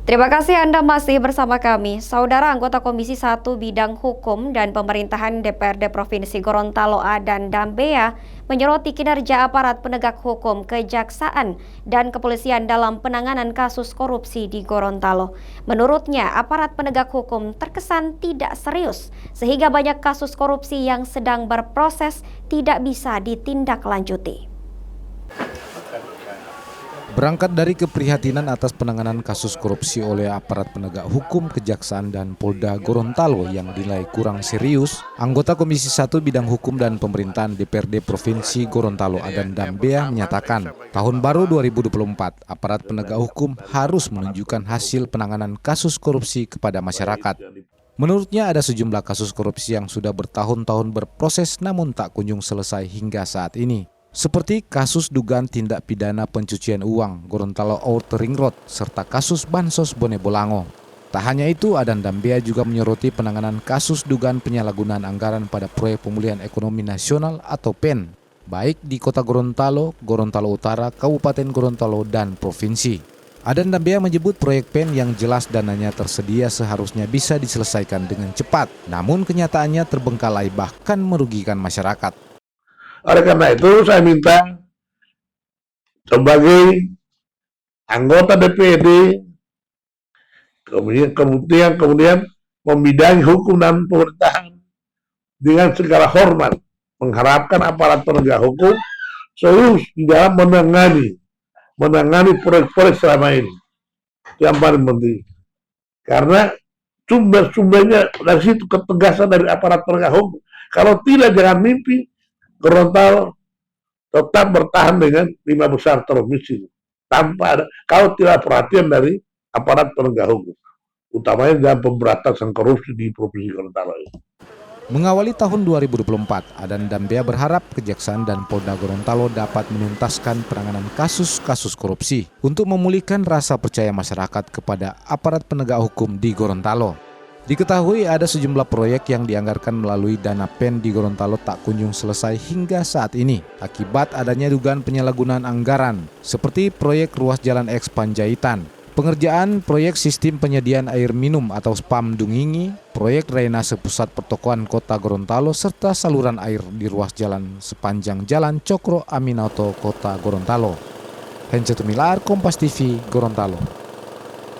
Terima kasih Anda masih bersama kami. Saudara anggota Komisi 1 Bidang Hukum dan Pemerintahan DPRD Provinsi Gorontalo Adan Dambea menyoroti kinerja aparat penegak hukum, kejaksaan, dan kepolisian dalam penanganan kasus korupsi di Gorontalo. Menurutnya, aparat penegak hukum terkesan tidak serius, sehingga banyak kasus korupsi yang sedang berproses tidak bisa ditindaklanjuti. Berangkat dari keprihatinan atas penanganan kasus korupsi oleh aparat penegak hukum, kejaksaan, dan Polda Gorontalo yang dinilai kurang serius, anggota Komisi 1 Bidang Hukum dan Pemerintahan DPRD Provinsi Gorontalo Adan Dambea menyatakan, tahun baru 2024, aparat penegak hukum harus menunjukkan hasil penanganan kasus korupsi kepada masyarakat. Menurutnya ada sejumlah kasus korupsi yang sudah bertahun-tahun berproses namun tak kunjung selesai hingga saat ini. Seperti kasus dugaan tindak pidana pencucian uang Gorontalo Outer Ring Road serta kasus Bansos Bone Bolango. Tak hanya itu, Adan Dambea juga menyoroti penanganan kasus dugaan penyalahgunaan anggaran pada Proyek Pemulihan Ekonomi Nasional atau PEN, baik di Kota Gorontalo, Gorontalo Utara, Kabupaten Gorontalo, dan Provinsi. Adan Dambea menyebut proyek PEN yang jelas dananya tersedia seharusnya bisa diselesaikan dengan cepat, namun kenyataannya terbengkalai bahkan merugikan masyarakat. Oleh karena itu saya minta sebagai anggota DPRD kemudian membidangi hukum dan pemerintahan dengan segala hormat mengharapkan aparat penegak hukum serius di dalam menangani proyek-proyek selama ini. Itu yang paling penting. Karena sumber-sumbernya dari situ ketegasan dari aparat penegak hukum. Kalau tidak, jangan mimpi Gorontalo tetap bertahan dengan 5 besar provinsi tanpa ada, kalau tidak perhatian dari aparat penegak hukum, utamanya dalam pemberantasan korupsi di Provinsi Gorontalo ini. Mengawali tahun 2024, Adan Dambea berharap Kejaksaan dan Polda Gorontalo dapat menuntaskan penanganan kasus-kasus korupsi untuk memulihkan rasa percaya masyarakat kepada aparat penegak hukum di Gorontalo. Diketahui ada sejumlah proyek yang dianggarkan melalui dana PEN di Gorontalo tak kunjung selesai hingga saat ini akibat adanya dugaan penyalahgunaan anggaran seperti proyek ruas jalan X Panjaitan, pengerjaan proyek sistem penyediaan air minum atau SPAM Dungingi, proyek drainase pusat pertokoan Kota Gorontalo serta saluran air di ruas jalan sepanjang Jalan Cokro Aminoto Kota Gorontalo. Hencetumilar, Kompas TV, Gorontalo.